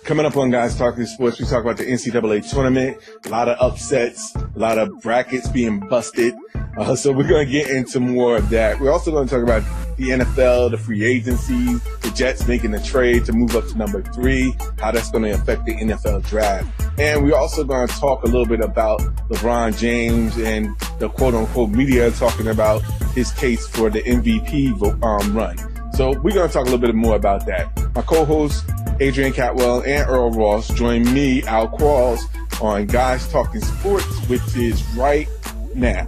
Coming up on Guys Talking Sports, we talk about the NCAA tournament, a lot of upsets, a lot of brackets being busted. So we're going to get into more of that. We're also going to talk about the NFL, the free agency, the Jets making the trade to move up to number 3, how that's going to affect the NFL draft. And we're also going to talk a little bit about LeBron James and the quote-unquote media talking about his case for the MVP run. So we're going to talk a little bit more about that. My co-hosts, Adrian Catwell and Earl Ross, join me, Al Qualls, on Guys Talking Sports, which is right now.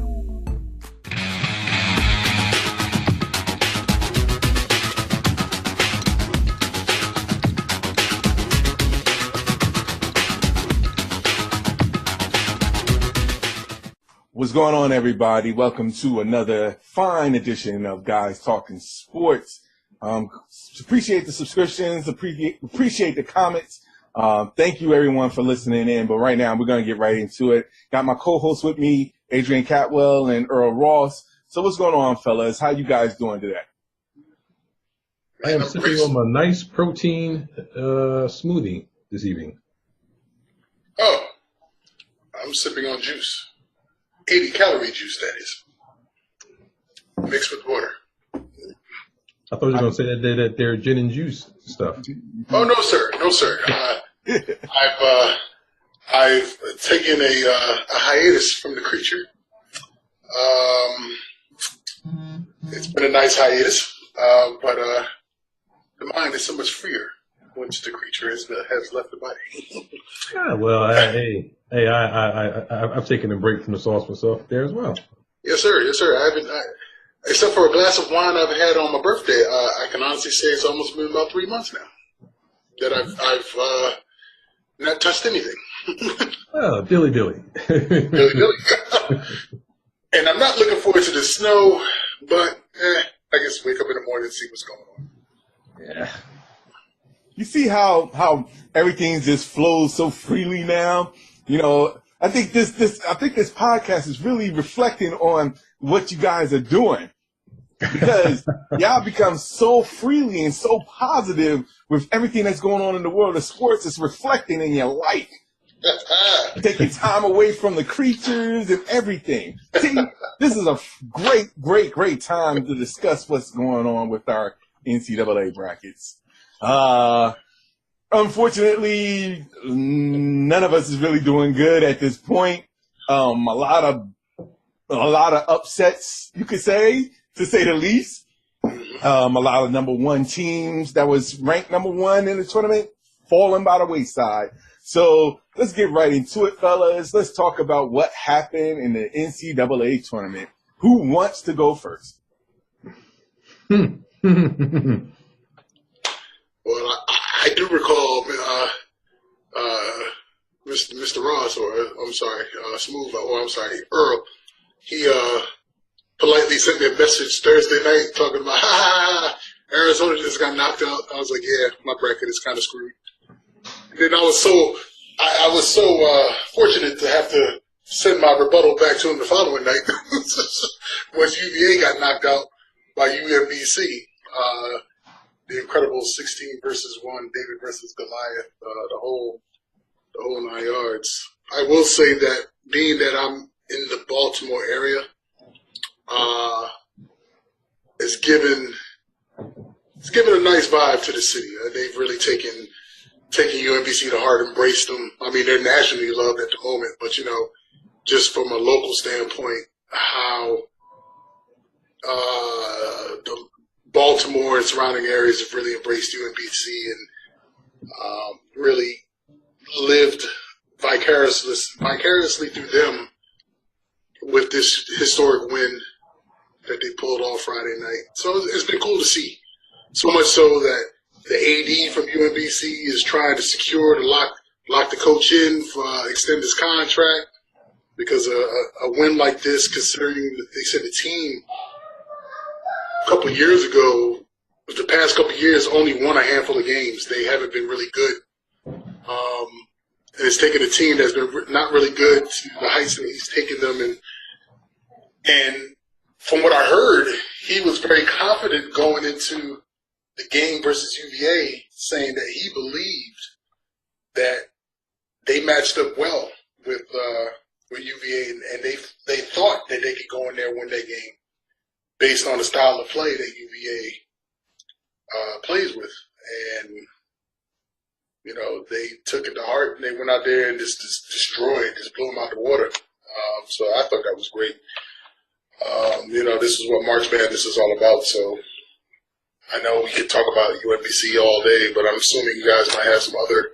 What's going on, everybody? Welcome to another fine edition of Guys Talking Sports. Appreciate the subscriptions, appreciate the comments. Thank you, everyone, for listening in. But right now, we're going to get right into it. Got my co-hosts with me, Adrian Catwell and Earl Ross. So what's going on, fellas? How you guys doing today? I am sipping on my nice protein smoothie this evening. Oh, I'm sipping on juice. 80-calorie juice, that is. Mixed with water. I thought you were going to say that they're gin and juice stuff. Oh, no, sir. No, sir. I've taken a hiatus from the creature. It's been a nice hiatus, but the mind is so much freer once the creature has left the body. Well, I've taken a break from the sauce myself there as well. Yes, sir. Yes, sir. I haven't, except for a glass of wine I've had on my birthday. I can honestly say it's almost been about 3 months now that I've not touched anything. Oh, dilly. Dilly. And I'm not looking forward to the snow, but I guess wake up in the morning and see what's going on. Yeah. You see how everything just flows so freely now? You know, I think this podcast is really reflecting on what you guys are doing, because y'all become so freely and so positive with everything that's going on in the world of sports. It's reflecting in your life. Taking time away from the creatures and everything. See, this is a great time to discuss what's going on with our NCAA brackets. Unfortunately, none of us is really doing good at this point. A lot of upsets, you could say, to say the least. A lot of number 1 teams that was ranked number 1 in the tournament falling by the wayside. So let's get right into it, fellas. Let's talk about what happened in the NCAA tournament. Who wants to go first? Well, I do recall Mr. Ross, or I'm sorry, Smooth, or I'm sorry, Earl. He politely sent me a message Thursday night talking about, Arizona just got knocked out. I was like, yeah, my bracket is kind of screwed. And then I was so fortunate to have to send my rebuttal back to him the following night once UVA got knocked out by UMBC. The incredible 16 versus 1, David versus Goliath, the whole 9 yards. I will say that being that I'm in the Baltimore area, it's given a nice vibe to the city. They've really taken UMBC to heart, embraced them. I mean, they're nationally loved at the moment, but just from a local standpoint, how the Baltimore and surrounding areas have really embraced UMBC and really lived vicariously through them with this historic win that they pulled off Friday night. So it's been cool to see. So much so that the AD from UMBC is trying to secure to lock the coach in for extend his contract, because a win like this, considering that they said the team a couple of years ago, the past couple of years, only won a handful of games. They haven't been really good. And it's taken a team that's been not really good to the heights that he's taken them. And from what I heard, he was very confident going into the game versus UVA, saying that he believed matched up well with UVA, and they thought that they could go in there and win that game based on the style of play that UVA plays with. And, you know, they took it to heart, and they went out there and just destroyed, just blew them out the water. So I thought that was great. You know, this is what March Madness is all about. So I know we could talk about UMBC all day, but I'm assuming you guys might have some other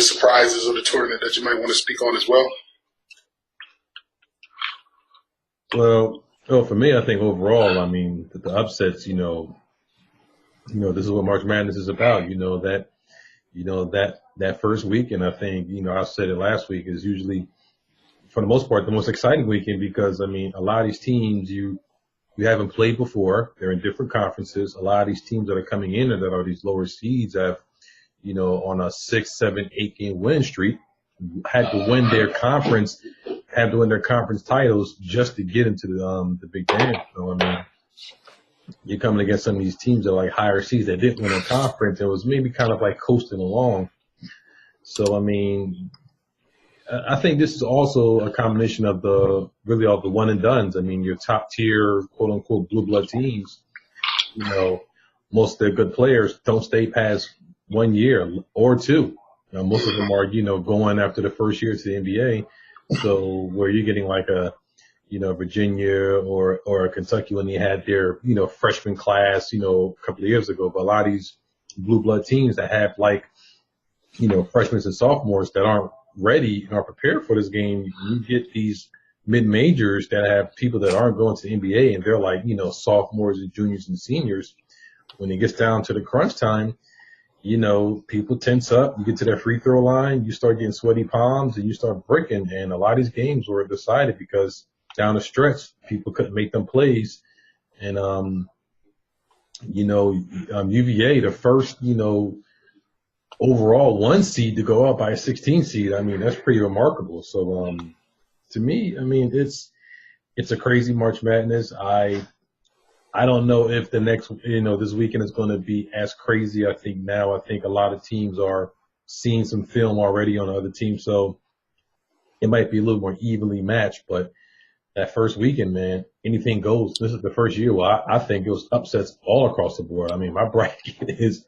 surprises of the tournament that you might want to speak on as well. Well, for me, I think overall, I mean, the upsets, you know, this is what March Madness is about. That first weekend, I think, you know, I said it last week, is usually, for the most part, the most exciting weekend because, I mean, a lot of these teams you haven't played before. They're in different conferences. A lot of these teams that are coming in that are these lower seeds have, you know, on a 6, 7, 8 game win streak, had to win their conference titles just to get into the Big Ten. So, I mean, you're coming against some of these teams that are like higher seeds that didn't win a conference. It was maybe kind of like coasting along. So, I mean, I think this is also a combination of all the one and dones. I mean, your top tier, quote unquote, blue blood teams, you know, most of their good players don't stay past 1 year or two. You know, most of them are, you know, going after the first year to the NBA. So where you're getting like a, you know, Virginia or a Kentucky when they had their, you know, freshman class, you know, a couple of years ago. But a lot of these blue blood teams that have like, you know, freshmen and sophomores that aren't ready and are prepared for this game, you get these mid-majors that have people that aren't going to the NBA and they're like, you know, sophomores and juniors and seniors. When it gets down to the crunch time, you know, people tense up, you get to that free throw line, you start getting sweaty palms and you start breaking. And a lot of these games were decided because down the stretch, people couldn't make them plays. And, you know, UVA, the first, you know, overall 1 seed to go up by a 16 seed. I mean, that's pretty remarkable. So, to me, I mean, it's a crazy March Madness. I don't know if the next, you know, this weekend is going to be as crazy. I think a lot of teams are seeing some film already on the other teams. So it might be a little more evenly matched, but that first weekend, man, anything goes. This is the first year where I think it was upsets all across the board. I mean, my bracket is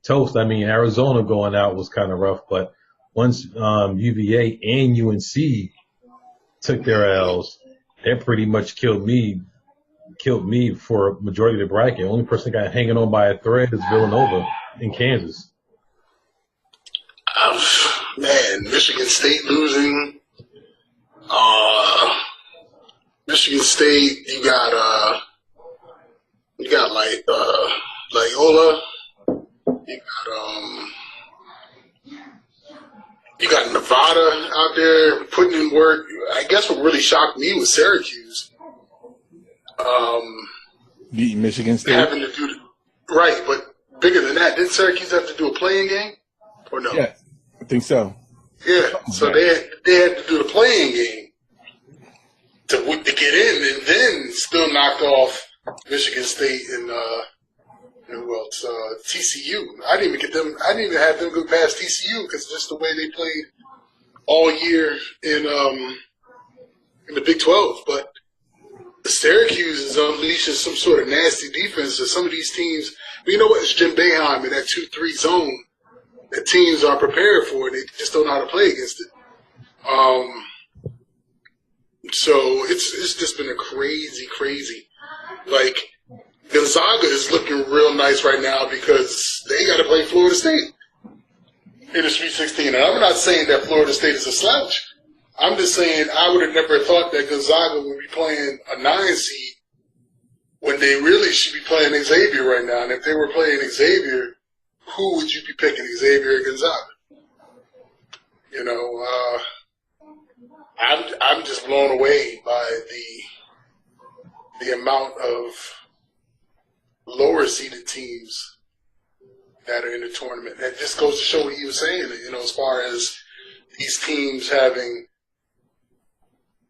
toast. I mean, Arizona going out was kind of rough, but once UVA and UNC took their L's, that pretty much killed me for a majority of the bracket. The only person that got hanging on by a thread is Villanova in Kansas. Man, Michigan State losing. Michigan State, you got like Loyola. You got Nevada out there putting in work. I guess what really shocked me was Syracuse. Beating Michigan State. Having to do right, but bigger than that, didn't Syracuse have to do a playing game or no? Yeah, I think so. Yeah, so they had to do the playing game to get in, and then still knock off Michigan State and who else? TCU. I didn't even have them go past TCU because just the way they played all year in the Big 12. But Syracuse is unleashing some sort of nasty defense to some of these teams. But you know what? It's Jim Boeheim in that 2-3 zone that teams are prepared for, and they just don't know how to play against it. So it's just been a crazy. Like, Gonzaga is looking real nice right now because they got to play Florida State in the Sweet 16. And I'm not saying that Florida State is a slouch. I'm just saying I would have never thought that Gonzaga would be playing a 9 seed when they really should be playing Xavier right now. And if they were playing Xavier, who would you be picking, Xavier or Gonzaga? You know, I'm just blown away by the amount of lower seeded teams that are in the tournament. That just goes to show what you were saying, you know, as far as these teams having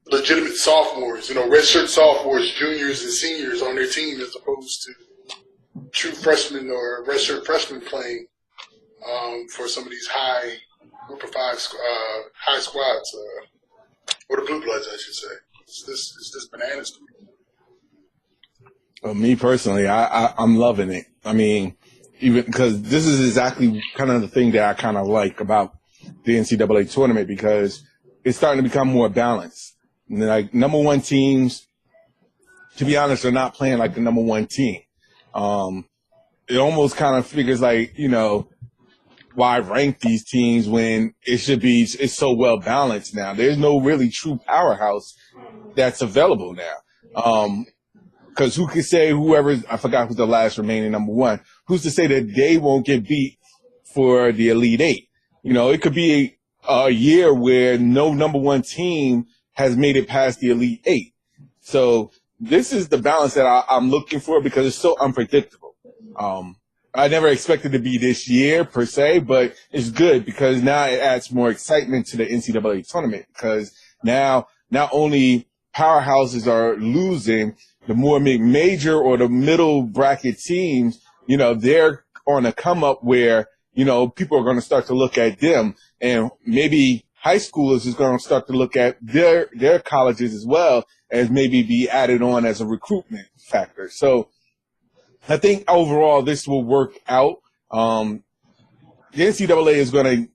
legitimate sophomores, you know, redshirt sophomores, juniors, and seniors on their team as opposed to true freshmen or redshirt freshmen playing for some of these group of five high squads, or the blue bloods, I should say. It's this bananas to me. Well, me personally, I'm loving it. I mean, even because this is exactly kind of the thing that I kind of like about the NCAA tournament, because it's starting to become more balanced. And like number one teams, to be honest, are not playing like the number one team. It almost kind of figures like, why rank these teams when it's so well balanced now. There's no really true powerhouse that's available now. Because who could say I forgot who's the last remaining number one, who's to say that they won't get beat for the Elite Eight? It could be a year where no number one team has made it past the Elite Eight. So this is the balance that I'm looking for, because it's so unpredictable. I never expected it to be this year per se, but it's good because now it adds more excitement to the NCAA tournament, because now not only powerhouses are losing, the more mid-major or the middle bracket teams, they're on a come up where, people are going to start to look at them, and maybe high schoolers is going to start to look at their colleges as well as maybe be added on as a recruitment factor. So I think overall this will work out. The NCAA is going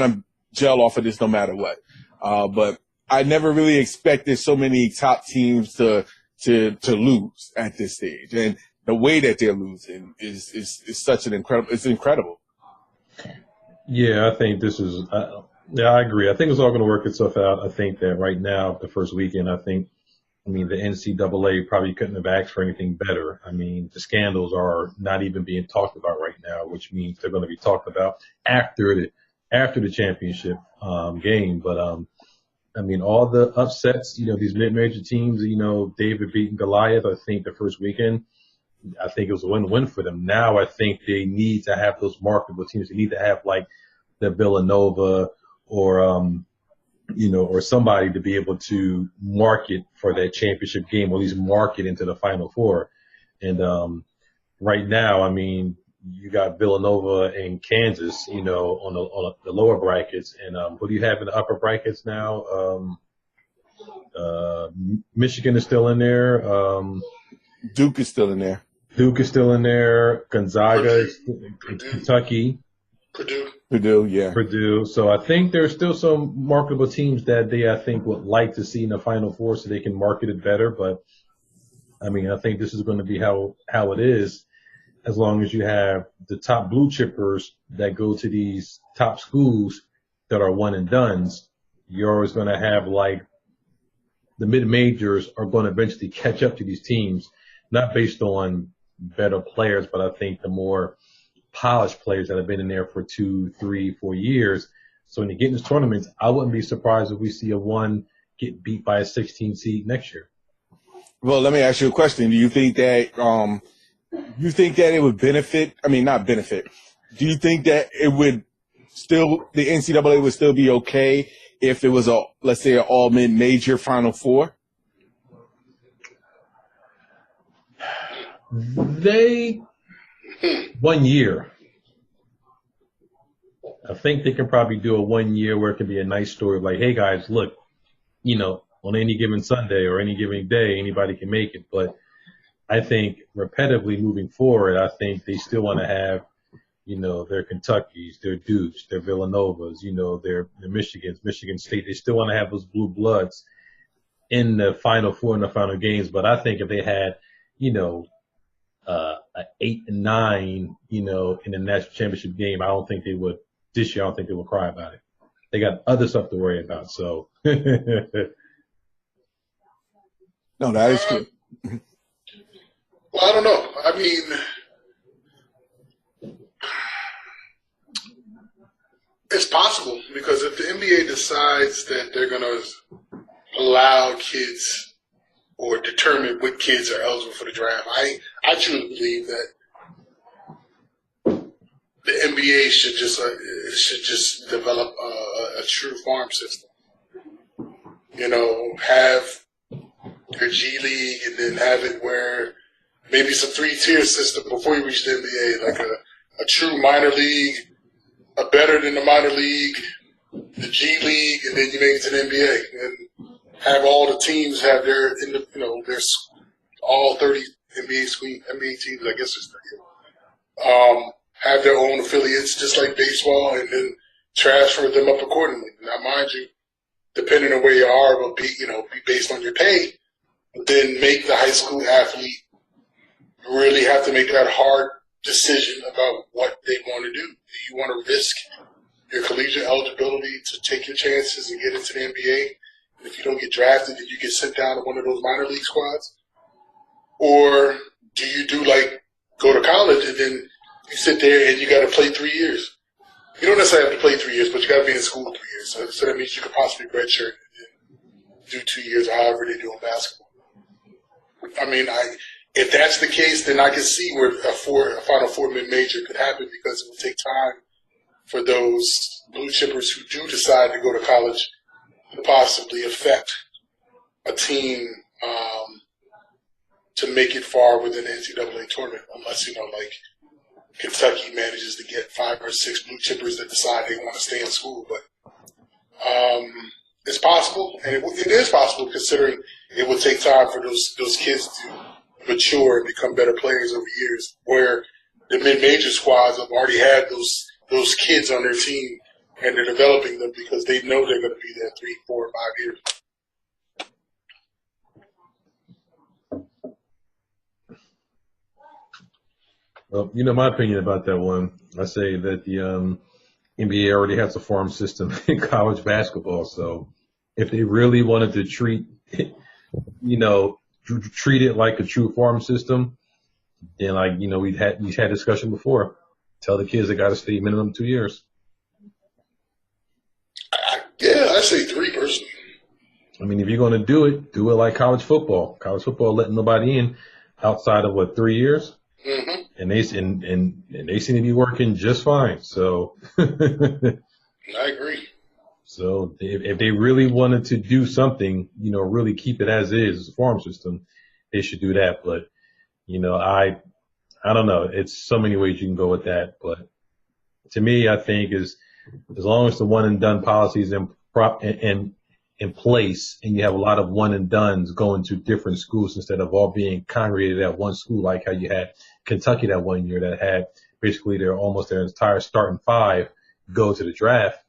to gel off of this no matter what. But I never really expected so many top teams to lose at this stage, and the way that they're losing is such it's incredible. Yeah, I think this is. I agree. I think it's all going to work itself out. I think that right now, the first weekend, the NCAA probably couldn't have asked for anything better. I mean, the scandals are not even being talked about right now, which means they're going to be talked about after the championship game. But all the upsets, these mid-major teams, David beating Goliath, I think the first weekend, I think it was a win-win for them. Now I think they need to have those marketable teams. They need to have like the Villanova or somebody to be able to market for that championship game, or at least market into the Final Four. And right now, you got Villanova and Kansas, on the lower brackets, and what do you have in the upper brackets now? Michigan is still in there. Duke is still in there. Gonzaga, Kentucky. Purdue, yeah. Purdue. So I think there's still some marketable teams that I think would like to see in the Final Four so they can market it better. But I think this is going to be how it is, as long as you have the top blue chippers that go to these top schools that are one and dones. You're always going to have like the mid majors are going to eventually catch up to these teams, not based on better players, but I think the more polished players that have been in there for 2, 3, 4 years. So when you get in this tournament, I wouldn't be surprised if we see a 1 get beat by a 16 seed next year. Well, let me ask you a question. Do you think that it would benefit? Not benefit. Do you think that it would the NCAA would still be okay if it was let's say an all mid-major Final Four? 1 year. I think they can probably do a 1 year where it can be a nice story of like, hey guys, look, on any given Sunday or any given day, anybody can make it. But I think repetitively moving forward, I think they still want to have, their Kentuckys, their Dukes, their Villanovas, their Michigans, Michigan State. They still want to have those blue bloods in the Final Four and the final games. But I think if they had, an 8 and 9, in the national championship game, I don't think they would cry about it. They got other stuff to worry about. So. No, that is true. Well, I don't know. It's possible, because if the NBA decides that they're going to allow kids or determine what kids are eligible for the draft, I truly believe that the NBA should just develop a true farm system. Have your G League, and then have it where maybe it's a 3-tier system before you reach the NBA, like a true minor league, a better than the minor league, the G League, and then you make it to the NBA, and have all the teams have their, there's all 30 NBA teams, I guess there's 30, have their own affiliates, just like baseball, and then transfer them up accordingly. Now, mind you, depending on where you are, will be based on your pay, but then make the high school athlete really have to make that hard decision about what they want to do. Do you want to risk your collegiate eligibility to take your chances and get into the NBA? And if you don't get drafted, then you get sent down to one of those minor league squads? Or do you go to college and then you sit there and you got to play 3 years? You don't necessarily have to play 3 years, but you got to be in school 3 years. So that means you could possibly redshirt and then do 2 years, or however they do in basketball. I mean, if that's the case, then I can see where a Final Four mid-major could happen, because it will take time for those blue chippers who do decide to go to college to possibly affect a team to make it far within the NCAA tournament, unless, Kentucky manages to get 5 or 6 blue chippers that decide they want to stay in school. But it's possible, and it is possible, considering it will take time for those kids to mature and become better players over years, where the mid-major squads have already had those kids on their team, and they're developing them because they know they're going to be there 3, 4, 5 years. Well, my opinion about that one, I say that the NBA already has a farm system in college basketball. So if they really wanted to treat it like a true farm system, then we've had discussion before. Tell the kids they got to stay minimum 2 years. I say 3 personally. I mean, if you're going to do it like college football. College football letting nobody in outside of 3 years. Mm-hmm. And they seem to be working just fine. So I agree. So if they really wanted to do something, really keep it as is a farm system, they should do that. But I don't know. It's so many ways you can go with that. But to me, I think as long as the one and done policy is in place, and you have a lot of one and dones going to different schools instead of all being congregated at one school, like how you had Kentucky that one year that had basically their entire starting 5 go to the draft.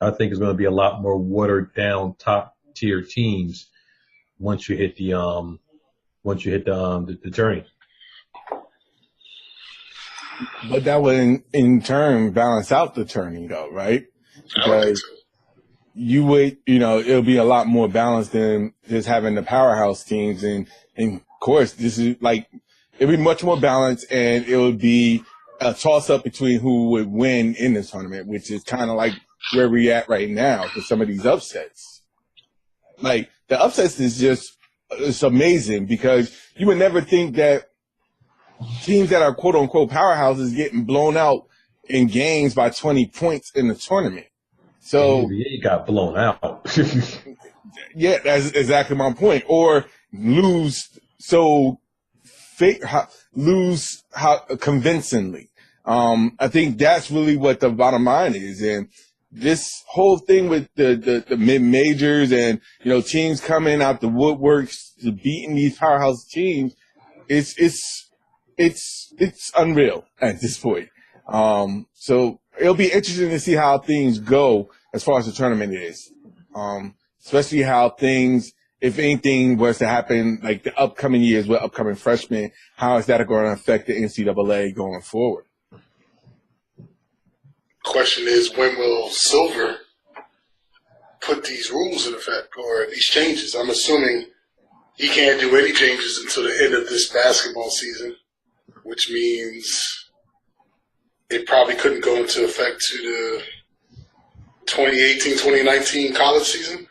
I think it's going to be a lot more watered down top tier teams once you hit the tourney. But that would in turn balance out the tourney, though, right? Because you would, it'll be a lot more balanced than just having the powerhouse teams. And of course, this is it'll be much more balanced, and it would be a toss up between who would win in this tournament, which is kind of like where we're at right now for some of these upsets. The upsets is it's amazing, because you would never think that teams that are quote unquote powerhouses getting blown out in games by 20 points in the tournament. So the NBA got blown out. Yeah, that's exactly my point. Or lose convincingly. I think that's really what the bottom line is. And this whole thing with the mid-majors and, teams coming out the woodworks to beating these powerhouse teams, it's unreal at this point. So it'll be interesting to see how things go as far as the tournament is. Especially how things, if anything was to happen, like the upcoming years with upcoming freshmen, how is that going to affect the NCAA going forward? Question is, when will Silver put these rules in effect, or these changes? I'm assuming he can't do any changes until the end of this basketball season, which means it probably couldn't go into effect to the 2018-2019 college season.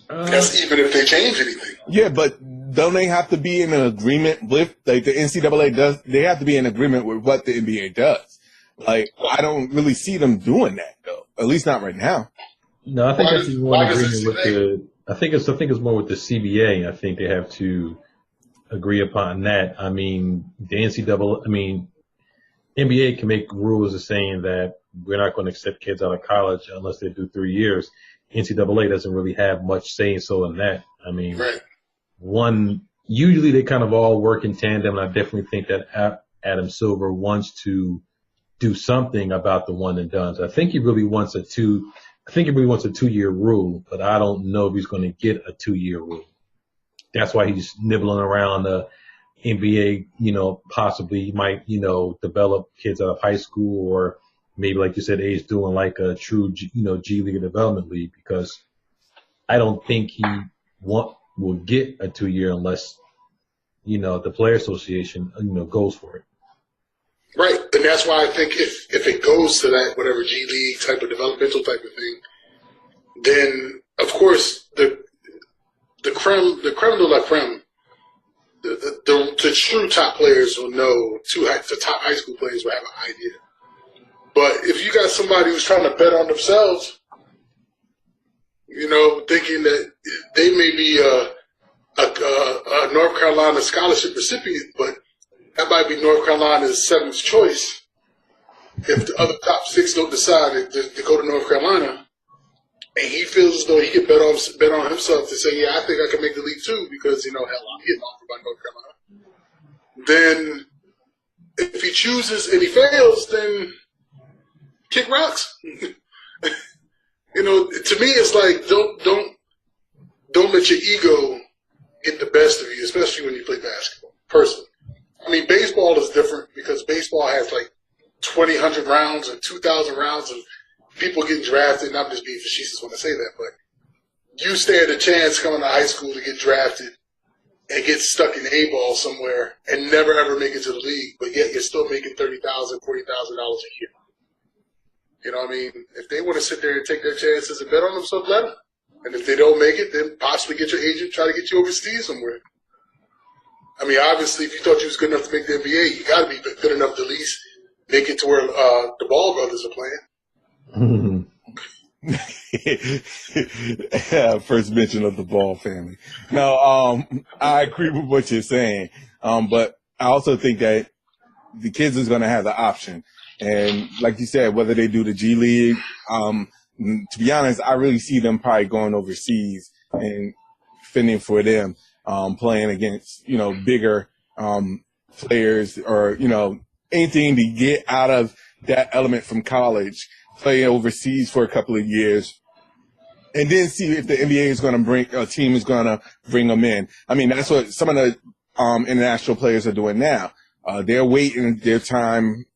That's even if they change anything. Yeah, but don't they have to be in an agreement with, the NCAA does, they have to be in agreement with what the NBA does. I don't really see them doing that, though. At least not right now. No, I think that's more in agreement with I think it's more with the CBA. I think they have to agree upon that. I mean, the NBA can make rules of saying that we're not going to accept kids out of college unless they do 3 years. NCAA doesn't really have much say so in that. I mean, usually they kind of all work in tandem, and I definitely think that Adam Silver wants to do something about the one and dones. I think he really wants a 2-year rule, but I don't know if he's going to get a 2-year rule. That's why he's nibbling around the NBA, possibly he might, develop kids out of high school, or maybe, like you said, he's doing like a true, G League or development league, because I don't think he will get a 2-year unless, the Player Association, goes for it. Right. And that's why I think if it goes to that, whatever G League type of developmental type of thing, then of course the creme de la creme, the true top players will know, the top high school players will have an idea. But if you got somebody who's trying to bet on themselves, thinking that they may be a North Carolina scholarship recipient, but that might be North Carolina's 7th choice if the other top 6 don't decide to go to North Carolina, and he feels as though he could bet on himself to say, yeah, I think I can make the league too, because, hell, I'm getting offered by North Carolina. Then if he chooses and he fails, then kick rocks. To me, it's like don't let your ego get the best of you, especially when you play basketball. Personally, I mean, baseball is different because baseball has like 2,000 rounds or 2,000 rounds of people getting drafted. And I'm just being facetious when I say that, but you stand a chance coming to high school to get drafted and get stuck in A-ball somewhere and never ever make it to the league, but yet you're still making $30,000, $40,000 a year. You know what I mean? If they want to sit there and take their chances and bet on themselves, let them. And if they don't make it, then possibly get your agent, try to get you overseas somewhere. I mean, obviously, if you thought you was good enough to make the NBA, you got to be good enough to at least make it to where the Ball brothers are playing. First mention of the Ball family. No, I agree with what you're saying. But I also think that the kids is going to have the option. And like you said, whether they do the G League, to be honest, I really see them probably going overseas and fending for them, playing against, bigger, players or, anything to get out of that element from college, play overseas for a couple of years, and then see if the NBA is going to a team is going to bring them in. I mean, that's what some of the, international players are doing now. They're waiting their time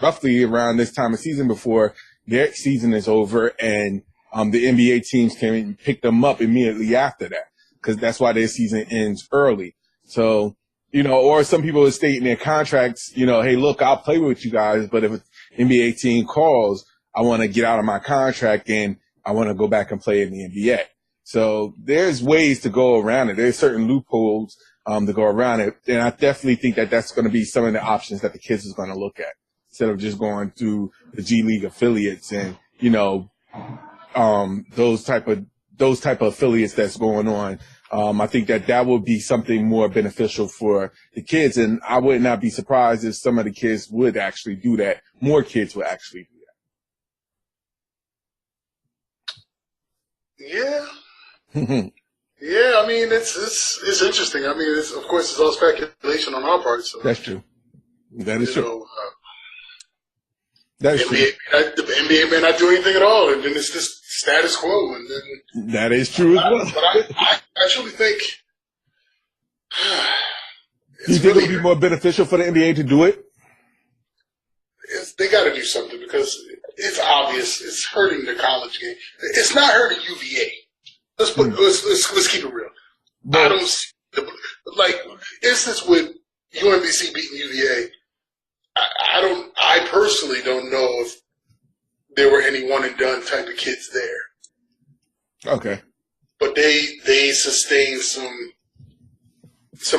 roughly around this time of season before their season is over, and the NBA teams can pick them up immediately after that, because that's why their season ends early. So, or some people will state in their contracts, hey, look, I'll play with you guys, but if an NBA team calls, I want to get out of my contract and I want to go back and play in the NBA. So there's ways to go around it. There's certain loopholes to go around it, and I definitely think that that's going to be some of the options that the kids is going to look at, instead of just going through the G League affiliates and, those type of affiliates that's going on. I think that would be something more beneficial for the kids. And I would not be surprised if some of the kids would actually do that. More kids would actually do that. Yeah. Yeah. I mean, it's interesting. I mean, of course, it's all speculation on our part. So. That's true. That is true. That's true. The NBA may not do anything at all, and then it's just status quo. And then that is true as well. But I actually think you think it would be more beneficial for the NBA to do it? They got to do something, because it's obvious it's hurting the college game. It's not hurting UVA. Let's keep it real. I don't see instance with UMBC beating UVA. I personally don't know if there were any one and done type of kids there. Okay. But they sustained some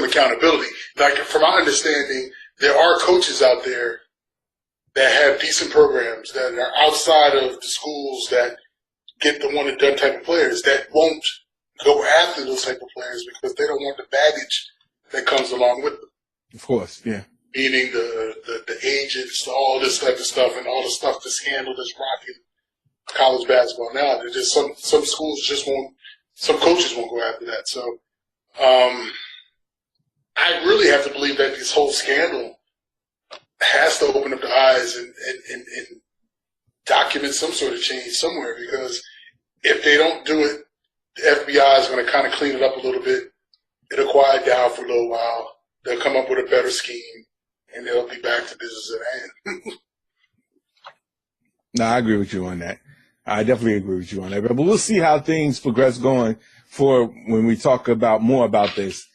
accountability. Like, from my understanding, there are coaches out there that have decent programs that are outside of the schools that get the one and done type of players that won't go after those type of players because they don't want the baggage that comes along with them. Of course, yeah. meaning the agents, all this type of stuff, and all the stuff, the scandal that's rocking college basketball now. There's just some schools just won't, some coaches won't go after that. So I really have to believe that this whole scandal has to open up the eyes and document some sort of change somewhere, because if they don't do it, the FBI is going to kind of clean it up a little bit. It'll quiet down for a little while. They'll come up with a better scheme, and they'll be back to business at hand. No, I agree with you on that. I definitely agree with you on that. But we'll see how things progress going for when we talk about more about this,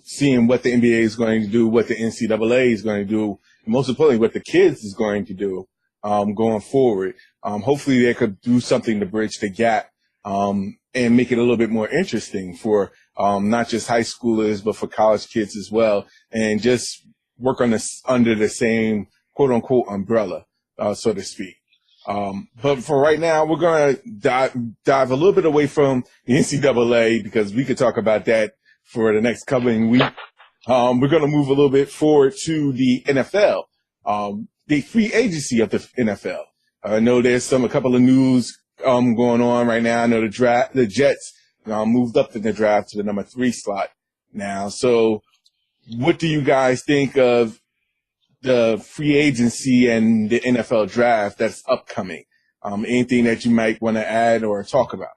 seeing what the NBA is going to do, what the NCAA is going to do, and most importantly, what the kids is going to do going forward. Hopefully they could do something to bridge the gap and make it a little bit more interesting for not just high schoolers, but for college kids as well, and just work on this under the same quote-unquote umbrella, so to speak. But for right now, we're going to dive a little bit away from the NCAA, because we could talk about that for the next coming week. We're going to move a little bit forward to the NFL, the free agency of the NFL. I know there's a couple of news going on right now. I know the Jets moved up in the draft to the number 3 slot now. So what do you guys think of the free agency and the NFL draft that's upcoming? Anything that you might want to add or talk about?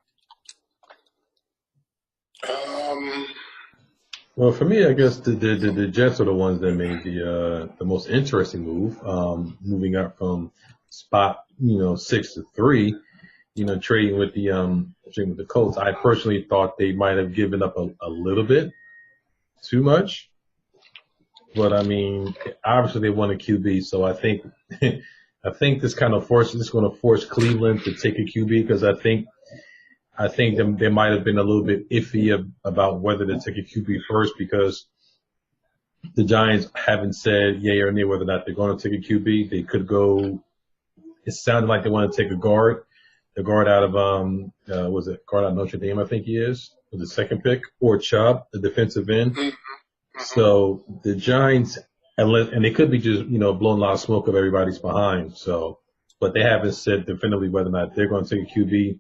Well, for me, I guess the Jets are the ones that made the most interesting move, moving up from spot 6 to 3. Trading with the Colts. I personally thought they might have given up a little bit too much, but I mean, obviously they want a QB, so I think this going to force Cleveland to take a QB, because I think they might have been a little bit iffy about whether to take a QB first, because the Giants haven't said yay or nay whether or not they're going to take a QB. They could go. It sounded like they want to take a guard. The guard out of guard out of Notre Dame, I think he is, with the second pick, or Chubb, the defensive end. Mm-hmm. So the Giants, and they could be just blowing a lot of smoke of everybody's behind. So, but they haven't said definitively whether or not they're going to take a QB.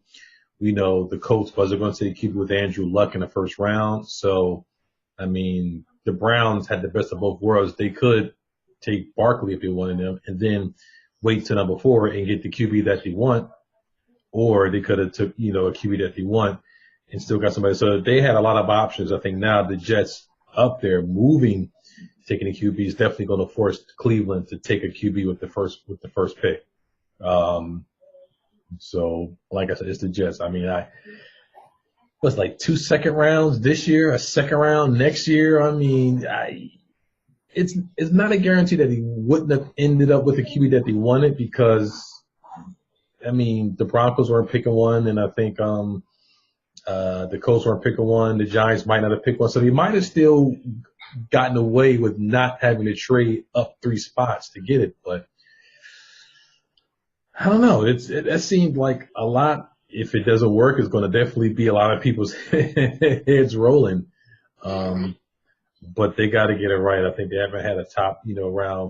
We know the Colts was going to take a QB with Andrew Luck in the first round. So, I mean, the Browns had the best of both worlds. They could take Barkley if they wanted him, and then wait to number 4 and get the QB that they want. Or they could have took, a QB that they want and still got somebody. So they had a lot of options. I think now the Jets up there taking a QB is definitely going to force Cleveland to take a QB with the first pick. So like I said, it's the Jets. I mean, was like 2 second rounds this year, a second round next year. I mean, it's not a guarantee that he wouldn't have ended up with a QB that they wanted, because I mean, the Broncos weren't picking one, and I think the Colts weren't picking one. The Giants might not have picked one, so he might have still gotten away with not having to trade up 3 spots to get it. But I don't know. It seemed like a lot. If it doesn't work, it's going to definitely be a lot of people's heads rolling. But they got to get it right. I think they haven't had a top,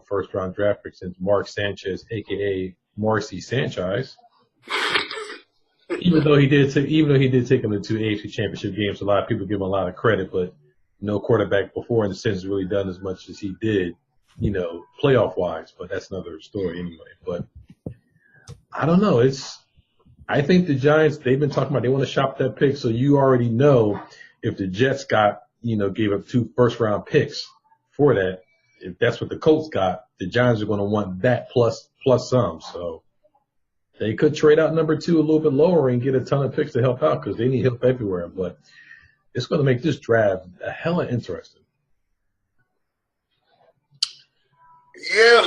first round draft pick since Mark Sanchez, aka Marcy Sanchez. Even though he did take him to 2 AFC championship games, a lot of people give him a lot of credit, but no quarterback before in the sense has really done as much as he did, playoff wise. But that's another story anyway. But I don't know. I think the Giants, they've been talking about they want to shop that pick, so you already know if the Jets gave up 2 first round picks for that. If that's what the Colts got, the Giants are going to want that plus some. So they could trade out number 2 a little bit lower and get a ton of picks to help out, because they need help everywhere. But it's going to make this draft a hella interesting. Yeah,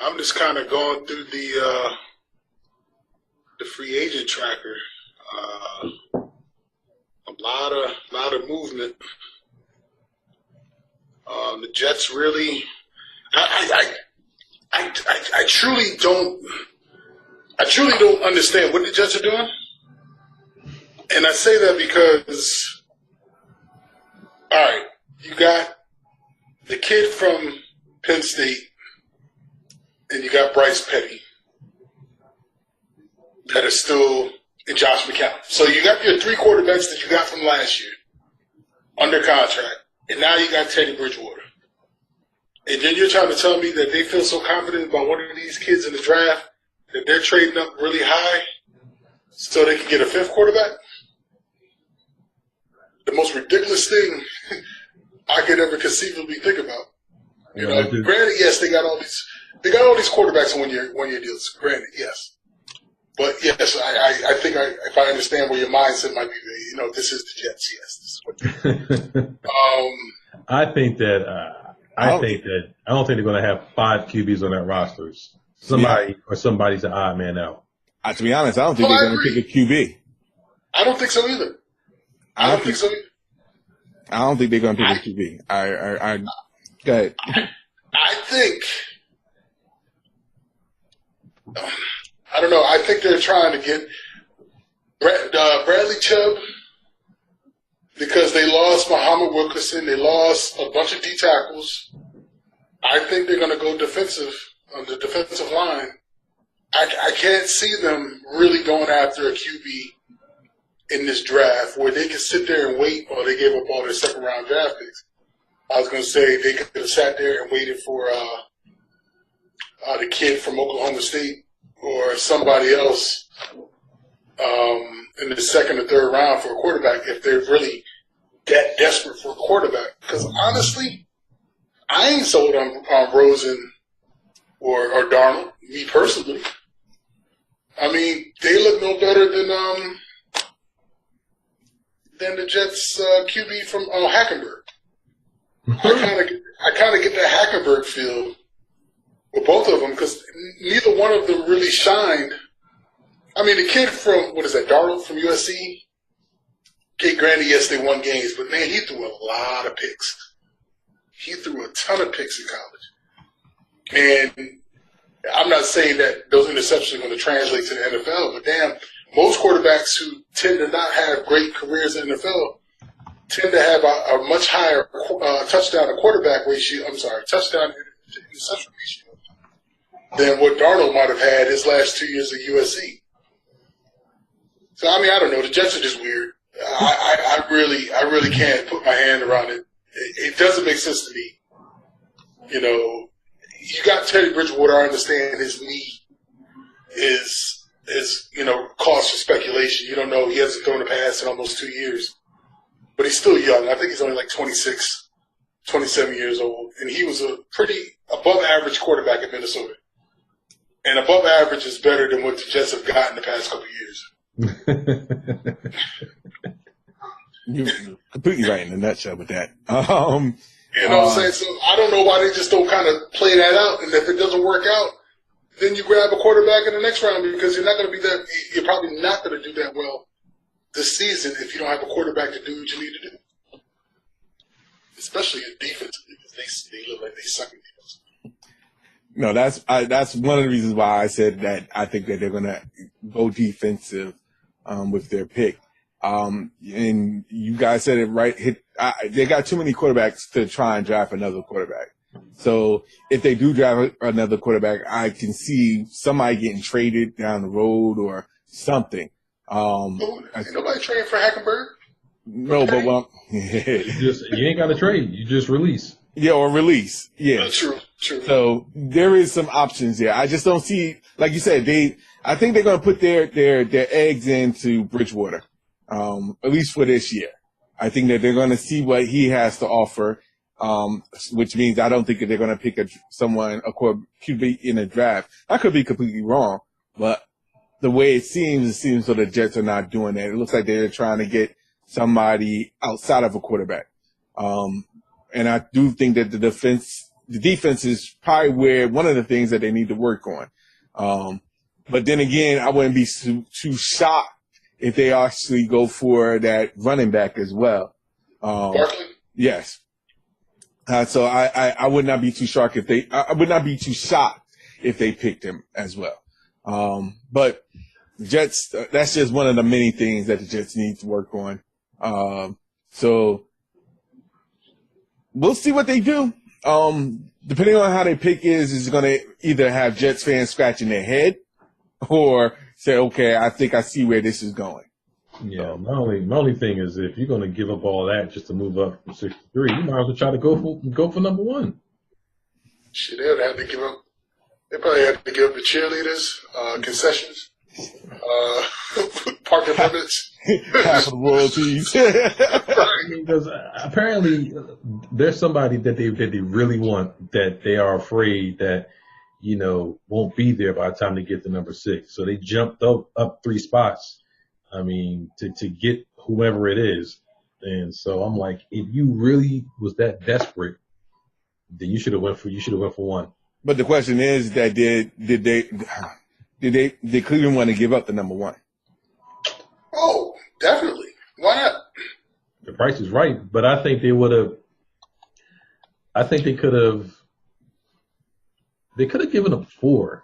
I'm just kind of going through the free agent tracker. A lot of movement. The Jets really, I truly don't understand what the Jets are doing. And I say that because, all right, you got the kid from Penn State, and you got Bryce Petty that are still in Josh McCown. So you got your 3 quarterbacks that you got from last year under contract, and now you got Teddy Bridgewater. And then you're trying to tell me that they feel so confident about one of these kids in the draft that they're trading up really high so they can get a 5th quarterback? The most ridiculous thing I could ever conceivably think about. You know, granted, yes, they got all these quarterbacks on one-year deals. Granted, yes. But yes, I think if I understand where your mindset might be, you know, this is the Jets. Yes, this is what. I think that I don't think they're going to have 5 QBs on that roster. Somebody's an odd man out. To be honest, I don't think they're going to pick a QB. I don't think so either. I don't think so either. I don't think they're going to pick a QB. Go ahead. I think. I don't know. I think they're trying to get Bradley Chubb because they lost Muhammad Wilkerson. They lost a bunch of D tackles. I think they're going to go defensive on the defensive line. I can't see them really going after a QB in this draft where they can sit there and wait while they gave up all their second-round draft picks. I was going to say they could have sat there and waited for the kid from Oklahoma State or somebody else in the 2nd or 3rd round for a quarterback if they're really that desperate for a quarterback. Because honestly, I ain't sold on Rosen or Darnold, me personally. I mean, they look no better than the Jets QB from Hackenberg. I kind of get that Hackenberg feel with both of them because neither one of them really shined. I mean, the kid from, Darnold from USC? Okay, granted, yes, they won games, but man, he threw a lot of picks. He threw a ton of picks in college. And I'm not saying that those interceptions are going to translate to the NFL, but damn, most quarterbacks who tend to not have great careers in the NFL tend to have a much higher touchdown interception ratio than what Darnold might have had his last 2 years at USC. So, I mean, I don't know. The Jets are just weird. I really can't put my hand around it. It doesn't make sense to me. You know, you got Teddy Bridgewater. I understand his knee is cause for speculation. You don't know. He hasn't thrown a pass in almost 2 years. But he's still young. I think he's only like 26, 27 years old. And he was a pretty above-average quarterback at Minnesota. And above average is better than what the Jets have gotten the past couple of years. You're completely right in a nutshell with that. You know what I'm saying? So I don't know why they just don't kind of play that out. And if it doesn't work out, then you grab a quarterback in the next round because you're probably not going to do that well this season if you don't have a quarterback to do what you need to do. Especially in defensively because they look like they suck in defense. No, that's one of the reasons why I said that I think that they're going to go defensive with their pick. And you guys said it right. They got too many quarterbacks to try and draft another quarterback. So if they do draft another quarterback, I can see somebody getting traded down the road or something. Ain't nobody trading for Hackenberg? No, okay. But you ain't got to trade. You just release. Yeah, or release. Yeah. True. So there is some options there. I just don't see, like you said, I think they're going to put their eggs into Bridgewater, at least for this year. I think that they're going to see what he has to offer, which means I don't think that they're going to pick a QB in a draft. I could be completely wrong, but the way it seems so the Jets are not doing that. It looks like they're trying to get somebody outside of a quarterback. And I do think that the defense is probably one of the things that they need to work on. But then again, I wouldn't be too shocked if they actually go for that running back as well. Barkley? Yes. So I would not be too shocked I would not be too shocked if they picked him as well. But Jets, that's just one of the many things that the Jets need to work on. So we'll see what they do. Depending on how they pick is going to either have Jets fans scratching their head or say, okay, I think I see where this is going. Yeah, my only thing is if you're going to give up all that just to move up from 6 to 3, you might as well try to go for number 1. Shit, they would have to give up. They probably have to give up the cheerleaders, concessions, parking permits, half of the royalties. Because apparently there's somebody that they really want that they are afraid that won't be there by the time they get to number 6. So they jumped up 3 spots. I mean, to get whoever it is. And so I'm like, if you really was that desperate, then you should have went for 1. But the question is that did Cleveland want to give up the number 1? Oh, definitely. Why not? The price is right, but I think they would have. I think they could have. They could have given up 4,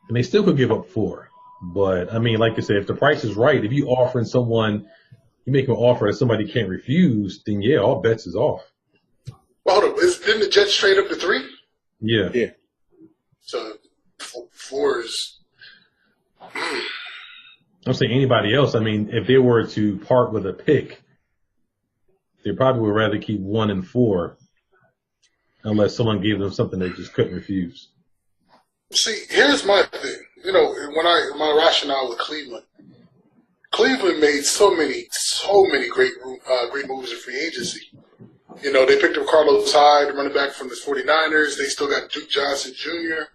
and they still could give up 4. But I mean, like I said, if the price is right, if you offering someone, you make an offer that somebody can't refuse, then yeah, all bets is off. Well, hold on. Didn't the Jets trade up to 3? Yeah. Yeah. So 4 is. I'm saying anybody else. I mean, if they were to part with a pick, they probably would rather keep 1 and 4, unless someone gave them something they just couldn't refuse. See, here's my thing. My rationale with Cleveland made so many great moves in free agency. They picked up Carlos Hyde, running back from the 49ers. They still got Duke Johnson Jr.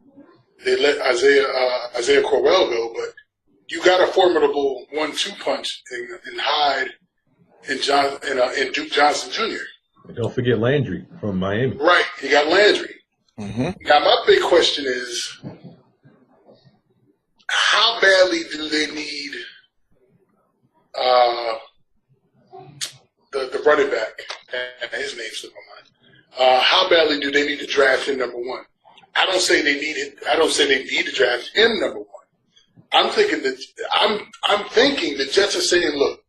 They let Isaiah Corwell go, but you got a formidable 1-2 punch in Hyde and Duke Johnson Jr. And don't forget Landry from Miami. Right, you got Landry. Mm-hmm. Now my big question is, how badly do they need the running back? And his name's slipped my mind. How badly do they need to draft him number 1? I don't say they need it. I don't say they need to draft him number 1. I'm thinking the Jets are saying, look,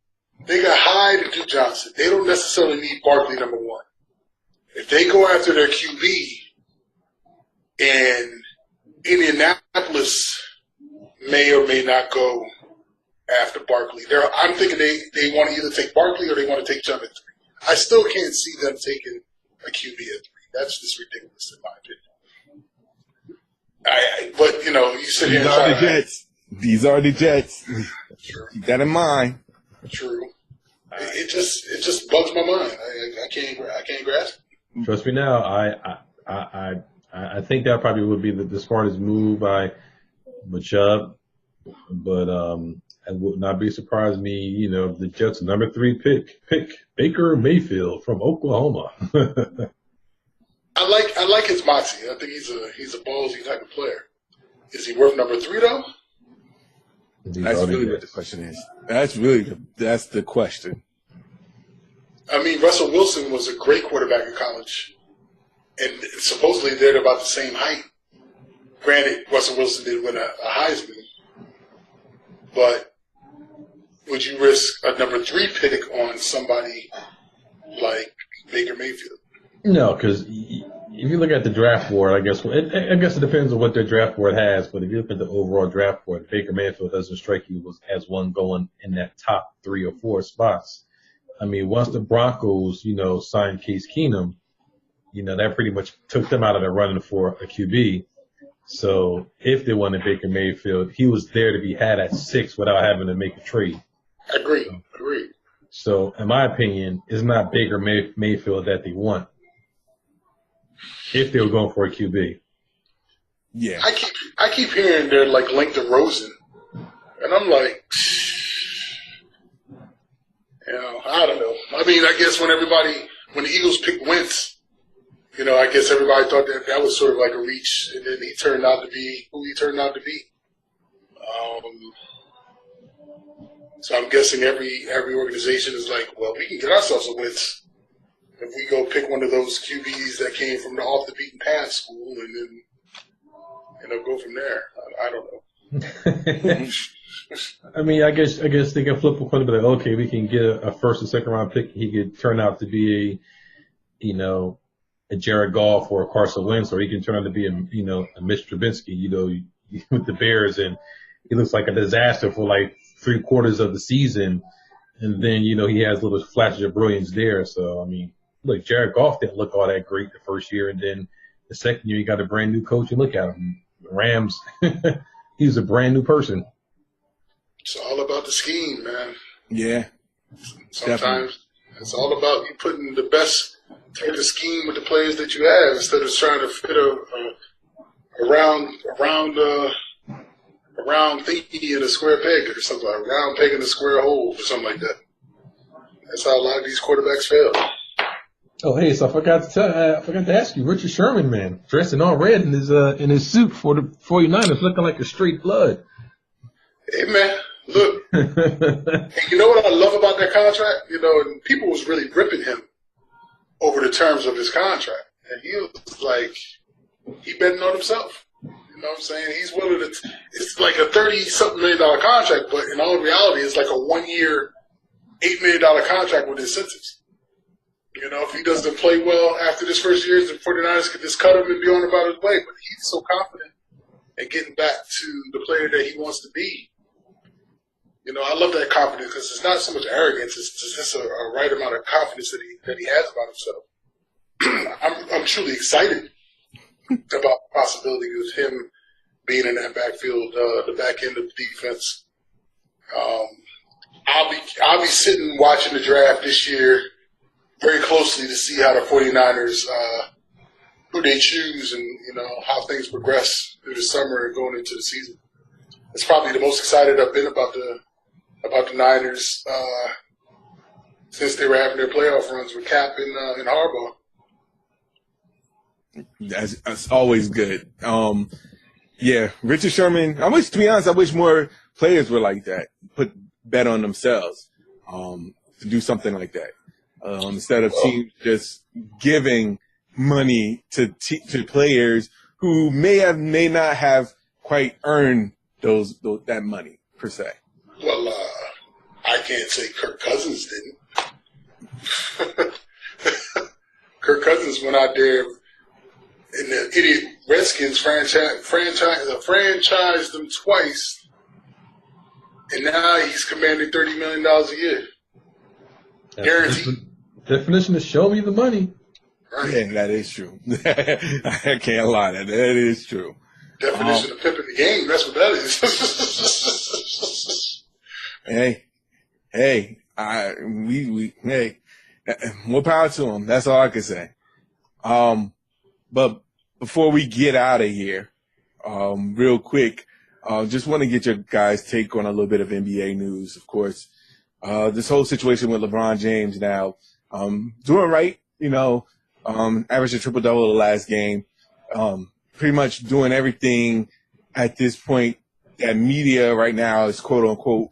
they got Hyde and Duke Johnson. They don't necessarily need Barkley number 1. If they go after their QB, and Indianapolis may or may not go after Barkley. I'm thinking they want to either take Barkley or they want to take Chubb at 3. I still can't see them taking a QB at 3. That's just ridiculous in my opinion. But you sit here and These are the Jets. These are the Jets. True. Keep that in mind. True. It just bugs my mind. I can't grasp it. Trust me now, I think that probably would be the smartest move by Chubb, but it would not be surprised me, if the Jets number 3 pick Baker Mayfield from Oklahoma. I like his moxie. I think he's a ballsy type of player. Is he worth number 3 though? That's really what the question is. That's the question. I mean, Russell Wilson was a great quarterback in college. And supposedly they're about the same height. Granted, Russell Wilson did win a Heisman. But would you risk a number 3 pick on somebody like Baker Mayfield? No, because if you look at the draft board, I guess it depends on what their draft board has. But if you look at the overall draft board, Baker Mayfield doesn't strike you as one going in that top 3 or 4 spots. I mean, once the Broncos, signed Case Keenum, that pretty much took them out of the running for a QB. So if they wanted Baker Mayfield, he was there to be had at 6 without having to make a trade. Agreed. So in my opinion, it's not Baker Mayfield that they want if they were going for a QB. Yeah. I keep hearing they're like linked to Rosen. And I'm like, I don't know. I mean, I guess when the Eagles picked Wentz, I guess everybody thought that was sort of like a reach, and then he turned out to be who he turned out to be. So I'm guessing every organization is like, well, we can get ourselves a Wentz if we go pick one of those QBs that came from the off the beaten path school, and then go from there. I don't know. I mean, I guess they can flip a coin and be like, okay, we can get a first and second round pick. He could turn out to be a Jared Goff or a Carson Wentz, or he can turn out to be a Mitch Trubisky, with the Bears, and he looks like a disaster for like 3/4 of the season. And then, he has little flashes of brilliance there. So, I mean, look, Jared Goff didn't look all that great the first year. And then the second year, he got a brand new coach, and look at him. Rams, he's a brand new person. It's all about the scheme, man. Yeah. Sometimes Definitely. it's all about you putting the best type of scheme with the players that you have instead of trying to fit a round thingy in a square peg or something like a round peg in a square hole or something like that. That's how a lot of these quarterbacks fail. Oh, hey, so I forgot to ask you, Richard Sherman, man, dressed in all red in his suit for the 49ers, looking like a straight blood. Hey, man, look. Hey, you know what I love about that contract? And people was really ripping him over the terms of his contract. And he was like, he betting on himself. You know what I'm saying? He's willing to, it's like a $30-something million contract, but in all reality, it's like a 1-year, $8 million contract with incentives. If he doesn't play well after this first year, the 49ers could just cut him and be on about his way. But he's so confident in getting back to the player that he wants to be. I love that confidence because it's not so much arrogance; it's just a right amount of confidence that he has about himself. I'm truly excited about the possibility of him being in that backfield, the back end of the defense. I'll be sitting watching the draft this year very closely to see how the 49ers, who they choose and, how things progress through the summer and going into the season. It's probably the most excited I've been about the Niners since they were having their playoff runs with Cap and Harbaugh. That's always good. Yeah, Richard Sherman. To be honest, I wish more players were like that. Bet on themselves to do something like that instead of teams just giving money to players who may not have quite earned that money per se. Well, I can't say Kirk Cousins didn't. Kirk Cousins went out there and the idiot Redskins franchised them twice, and now he's commanding $30 million a year. Guaranteed. Definition is show me the money. Right. Yeah, that is true. I can't lie. That is true. Definition of pimping the game. That's what that is. Hey, more power to him. That's all I can say. But before we get out of here, real quick, just want to get your guys' take on a little bit of NBA news. Of course, this whole situation with LeBron James now, doing right, averaged a triple-double the last game, pretty much doing everything at this point that media right now is quote-unquote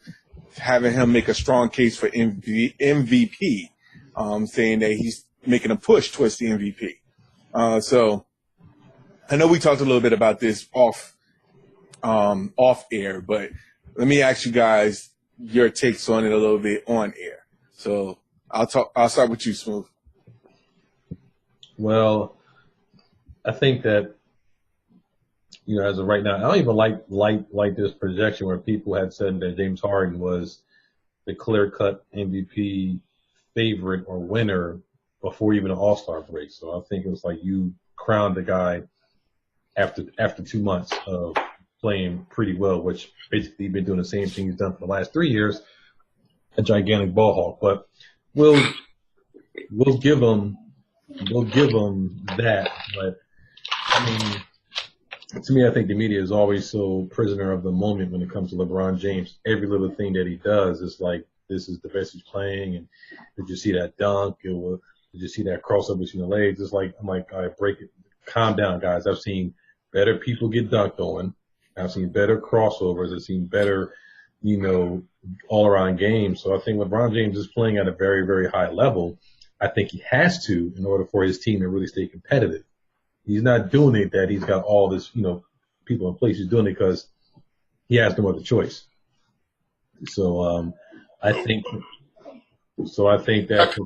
having him make a strong case for MVP, saying that he's making a push towards the MVP. So I know we talked a little bit about this off air, but let me ask you guys your takes on it a little bit on air. So I'll start with you, Smooth. Well, I think that, as of right now, I don't even like this projection where people had said that James Harden was the clear-cut MVP favorite or winner before even an All-Star break. So I think it was like you crowned the guy after 2 months of playing pretty well, which basically been doing the same thing he's done for the last 3 years, a gigantic ball hawk. But we'll give him that. But I mean, to me, I think the media is always so prisoner of the moment when it comes to LeBron James. Every little thing that he does is like, this is the best he's playing. And did you see that dunk? Did you see that crossover between the legs? It's like, I'm like, all right, break it. Calm down, guys. I've seen better people get dunked on. I've seen better crossovers. I've seen better, all around games. So I think LeBron James is playing at a very, very high level. I think he has to in order for his team to really stay competitive. He's not doing it that he's got all this, people in place. He's doing it because he has no other choice. I think that.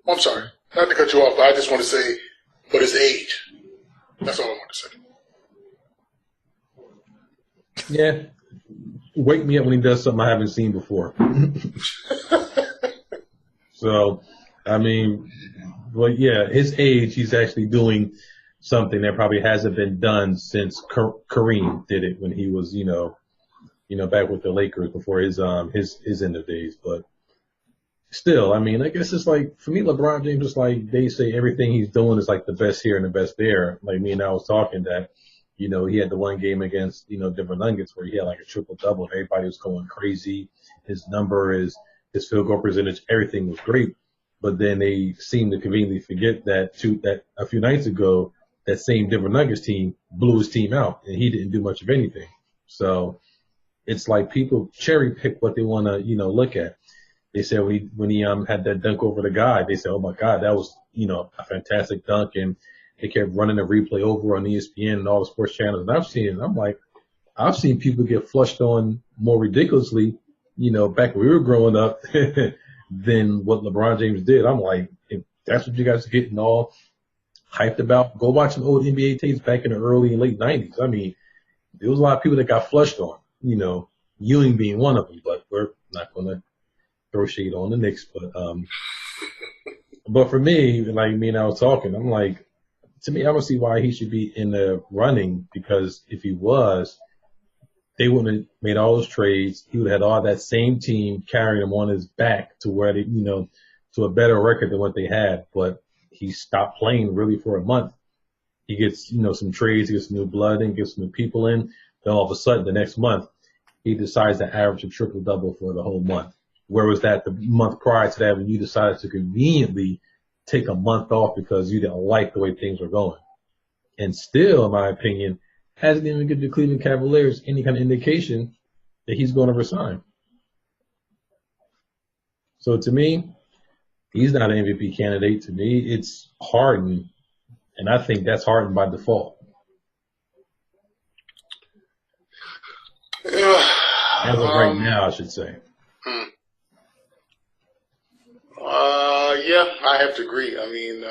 I'm sorry. not to cut you off, but I just want to say, but his age. That's all I want to say. Yeah. Wake me up when he does something I haven't seen before. So, I mean, well, yeah, his age, he's actually doing something that probably hasn't been done since Kareem did it when he was, back with the Lakers before his end of days. But still, I mean, I guess it's like, for me, LeBron James is like, they say everything he's doing is like the best here and the best there. Like me and I was talking that, he had the one game against, Denver Nuggets where he had like a triple-double and everybody was going crazy. His his field goal percentage, everything was great. But then they seem to conveniently forget that a few nights ago, that same Denver Nuggets team blew his team out and he didn't do much of anything. So it's like people cherry pick what they want to, look at. They said when he had that dunk over the guy, they said, oh my God, that was, a fantastic dunk. And they kept running the replay over on ESPN and all the sports channels. And I've seen it. I'm like, I've seen people get flushed on more ridiculously, back when we were growing up than what LeBron James did. I'm like, if that's what you guys are getting all hyped about, go watch some old NBA tapes back in the early and late 90s. I mean, there was a lot of people that got flushed on, Ewing being one of them, but we're not going to throw shade on the Knicks. But for me, like me and I was talking, I'm like, to me, I don't see why he should be in the running, because if he was, they wouldn't have made all those trades. He would have had all that same team carrying him on his back to where they, to a better record than what they had. But he stopped playing really for a month. He gets, some trades, he gets some new blood in, gets some new people in. Then all of a sudden, the next month, he decides to average a triple-double for the whole month. Where was that the month prior to that when you decided to conveniently take a month off because you didn't like the way things were going? And still, in my opinion, hasn't even given the Cleveland Cavaliers any kind of indication that he's going to resign. So to me, he's not an MVP candidate. To me, it's Harden, and I think that's Harden by default. As of right now, I should say. Yeah, I have to agree. I mean,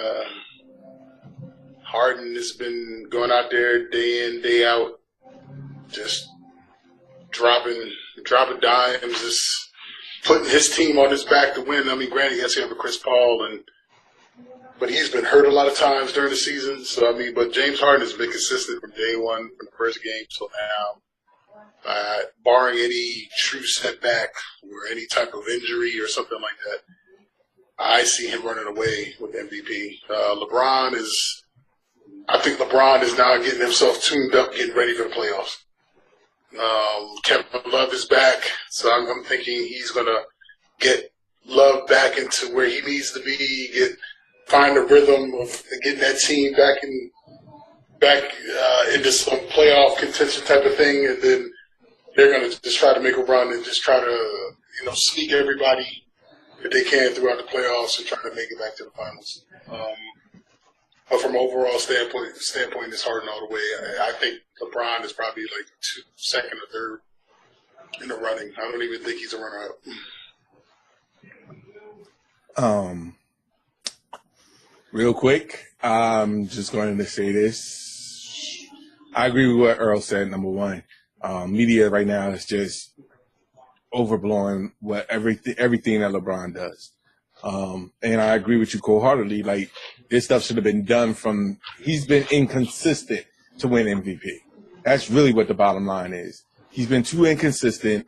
Harden has been going out there day in, day out, just dropping dimes, just putting his team on his back to win. I mean, granted, yes, you have a Chris Paul, but he's been hurt a lot of times during the season. So, I mean, but James Harden has been consistent from day one, from the first game till now, barring any true setback or any type of injury or something like that. I see him running away with MVP. I think LeBron is now getting himself tuned up, getting ready for the playoffs. Kevin Love is back, so I'm thinking he's going to get Love back into where he needs to be, find a rhythm of getting that team back into some playoff contention type of thing, and then they're going to just try to make a run and just try to, sneak everybody if they can throughout the playoffs and try to make it back to the finals. But from an overall standpoint, it's Harden all the way. I think LeBron is probably like second or third in the running. I don't even think he's a runner-up. Real quick, I'm just going to say this. I agree with what Earl said, number one. Media right now is just overblowing everything that LeBron does. And I agree with you wholeheartedly. Like, this stuff should have been done he's been inconsistent to win MVP. That's really what the bottom line is. He's been too inconsistent.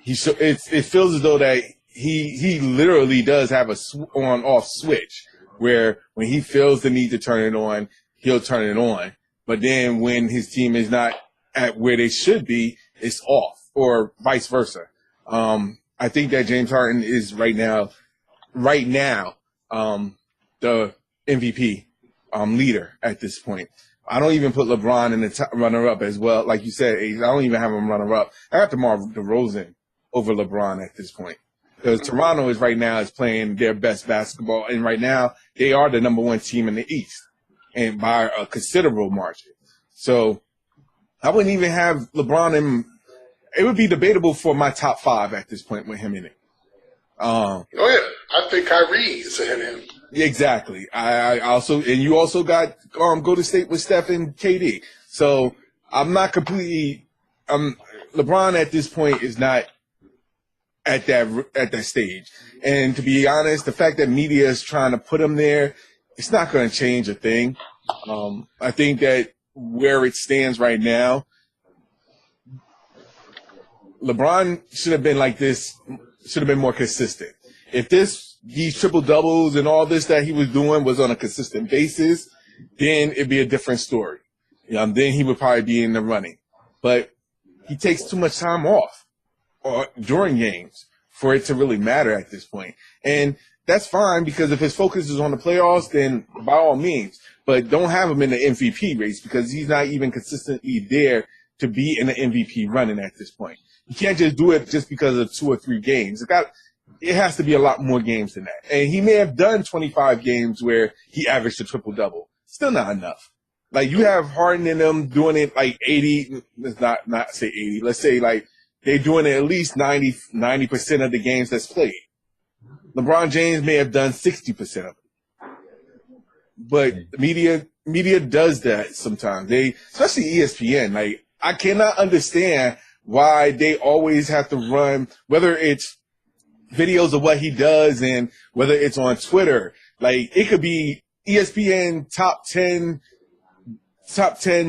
It feels as though that he literally does have a on-off switch where when he feels the need to turn it on, he'll turn it on. But then when his team is not at where they should be, it's off, or vice versa. I think that James Harden is right now, the MVP leader at this point. I don't even put LeBron in the top runner-up as well. Like you said, I don't even have him runner-up. I have DeMar DeRozan over LeBron at this point. Because Toronto is playing their best basketball, and right now they are the number one team in the East, and by a considerable margin. So I wouldn't even have LeBron in. It would be debatable for my top five at this point with him in it. Oh yeah, I think Kyrie is ahead of him. Exactly. I also, and you also got Golden State with Steph and KD. So I'm not completely. LeBron at this point is not at that stage. And to be honest, the fact that media is trying to put him there, it's not going to change a thing. I think that where it stands right now, LeBron should have been like this. Should have been more consistent. If these triple doubles and all this that he was doing was on a consistent basis, then it'd be a different story. Then he would probably be in the running. But he takes too much time off during games for it to really matter at this point. And that's fine, because if his focus is on the playoffs, then by all means. But don't have him in the MVP race, because he's not even consistently there to be in the MVP running at this point. You can't just do it just because of 2 or 3 games. It has to be a lot more games than that. And he may have done 25 games where he averaged a triple-double. Still not enough. Like, you have Harden and them doing it like 80, let's not say 80, let's say like they're doing it at least 90% of the games that's played. LeBron James may have done 60% of it. But media does that sometimes. Especially ESPN, like, I cannot understand why they always have to run, whether it's videos of what he does and whether it's on Twitter. Like, it could be ESPN top 10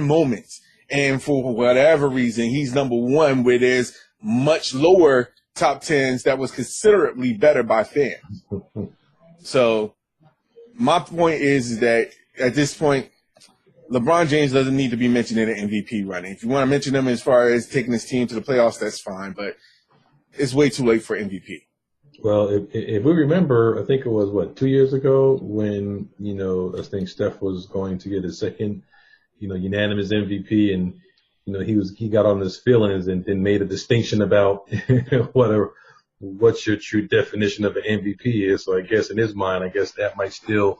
moments. And for whatever reason, he's number 1 where there's much lower top 10s that was considerably better by fans. So my point is that at this point, LeBron James doesn't need to be mentioned in an MVP running. If you want to mention him as far as taking his team to the playoffs, that's fine. But it's way too late for MVP. Well, if we remember, I think it was 2 years ago when, I think Steph was going to get his second, unanimous MVP, and, he got on his feelings and made a distinction about what's your true definition of an MVP is. So I guess in his mind, that might still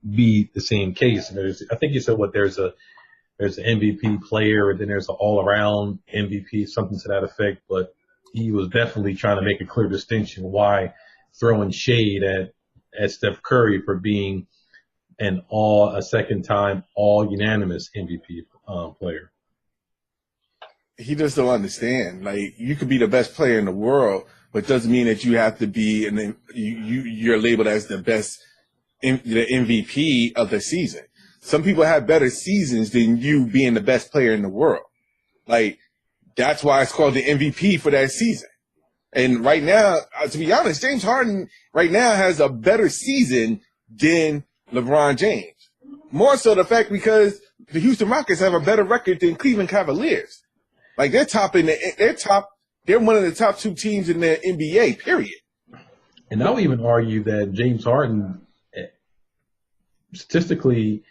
be the same case. I think you said there's an MVP player, and then there's an all around MVP, something to that effect, but he was definitely trying to make a clear distinction why throwing shade at Steph Curry for being a second time all unanimous MVP player. He just don't understand. Like, you could be the best player in the world, but it doesn't mean that you have to be you're labeled as the best, the MVP of the season. Some people have better seasons than you being the best player in the world. Like, that's why it's called the MVP for that season. And right now, to be honest, James Harden right now has a better season than LeBron James. More so the fact because the Houston Rockets have a better record than Cleveland Cavaliers. Like, they're one of the top 2 teams in the NBA, period. And I'll even argue that James Harden, statistically,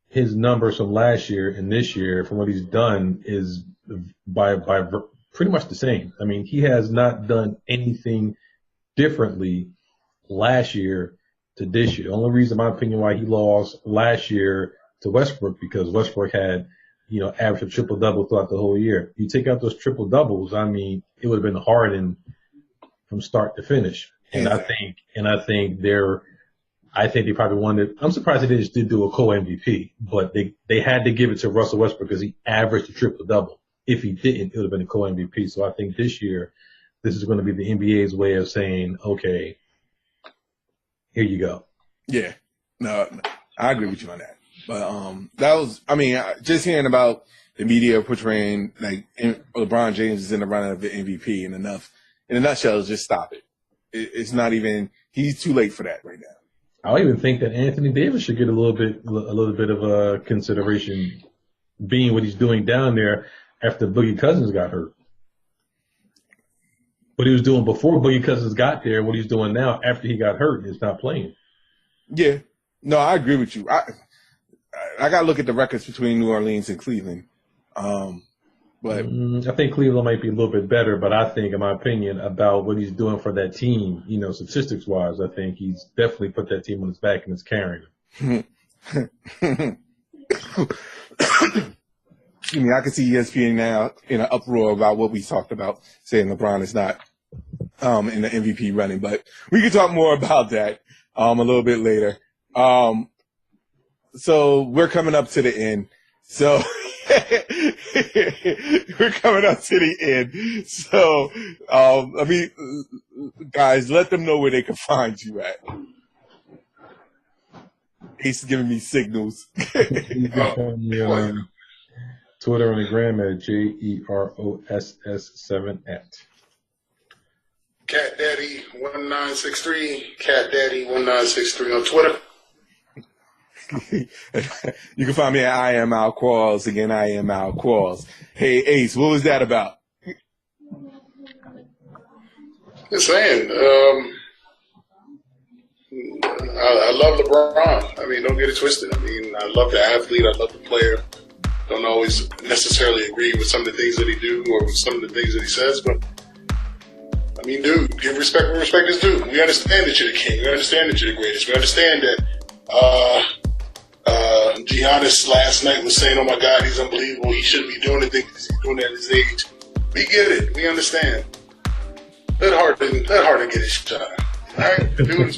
his numbers from last year and this year, from what he's done, is by pretty much the same. I mean, he has not done anything differently last year to this year. The only reason, in my opinion, why he lost last year to Westbrook, because Westbrook had, average a triple-double throughout the whole year. You take out those triple-doubles, I mean, it would have been Harden from start to finish. And I think they probably wanted. I'm surprised they just did do a co-MVP, but they had to give it to Russell Westbrook because he averaged a triple-double. If he didn't, it would have been a co-MVP. So I think this year, this is going to be the NBA's way of saying, okay, here you go. Yeah, no, I agree with you on that. But that was, just hearing about the media portraying like LeBron James is in the running of the MVP in a nutshell, just stop it. It's not even. He's too late for that right now. I even think that Anthony Davis should get a little bit of a consideration, being what he's doing down there after Boogie Cousins got hurt. What he was doing before Boogie Cousins got there, what he's doing now after he got hurt, is not playing. Yeah, no, I agree with you. I got to look at the records between New Orleans and Cleveland. But I think Cleveland might be a little bit better, but I think, in my opinion, about what he's doing for that team, statistics wise, I think he's definitely put that team on his back and is carrying it. I can see ESPN now in an uproar about what we talked about, saying LeBron is not in the MVP running. But we can talk more about that a little bit later. So we're coming up to the end. So we're coming up to the end. So guys, let them know where they can find you at. Ace is giving me signals. You can find me on Twitter and the gram at JEROSS7 . Cat Daddy 1963, Cat Daddy 1963 on Twitter. You can find me at I am Al Qualls. Again, I am Al Qualls. Hey, Ace, what was that about? Just saying, I love LeBron. I mean, don't get it twisted. I mean, I love the athlete. I love the player. Don't always necessarily agree with some of the things that he do or with some of the things that he says, but I mean, dude, give respect where respect is due. We understand that you're the king. We understand that you're the greatest. We understand that Giannis last night was saying, oh my God, he's unbelievable. He shouldn't be doing the things he's doing at his age. We get it. We understand. Let Harden get his shot. All right? Dude is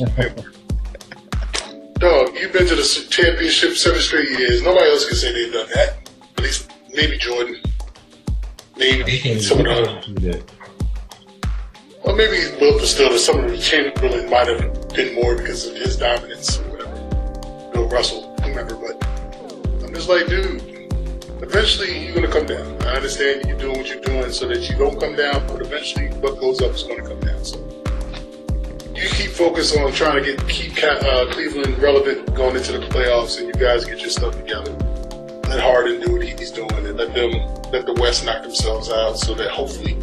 Dog, you've been to the championship 7 straight years. Nobody else can say they've done that. At least maybe Jordan. Maybe some of the... Well, maybe Wilt was still some of the Chamberlain might have been more because of his dominance or whatever. Bill Russell, whomever, but I'm just like, dude, eventually you're going to come down. I understand you're doing what you're doing so that you don't come down, but eventually what goes up is going to come down. So you keep focused on trying to keep Cleveland relevant going into the playoffs, and you guys get your stuff together. Let Harden do what he's doing, and let the West knock themselves out so that hopefully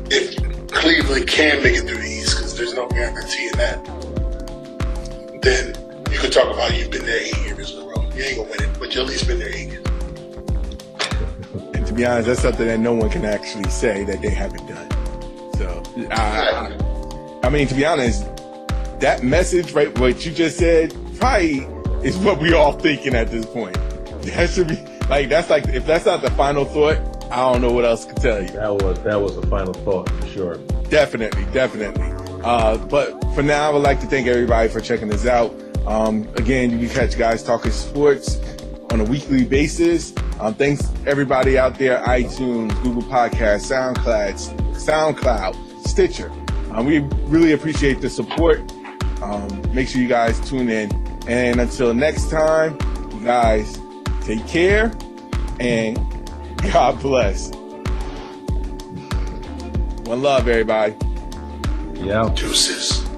if Cleveland can make it through the East, because there's no guarantee in that, then you could talk about you've been there 8 years in a row. You ain't gonna win it, but you at least been there 8 years. And to be honest, that's something that no one can actually say that they haven't done. So, I mean, to be honest, that message, right, what you just said, probably is what we all thinking at this point. That should be, that's like, if that's not the final thought, I don't know what else to tell you. That was a final thought for sure. Definitely. But for now, I would like to thank everybody for checking us out. Again, you can catch Guys Talking Sports on a weekly basis. Thanks everybody out there, iTunes, Google Podcasts, SoundCloud, Stitcher. We really appreciate the support. Make sure you guys tune in. And until next time, you guys take care and God bless. One love, everybody. Yeah. Deuces.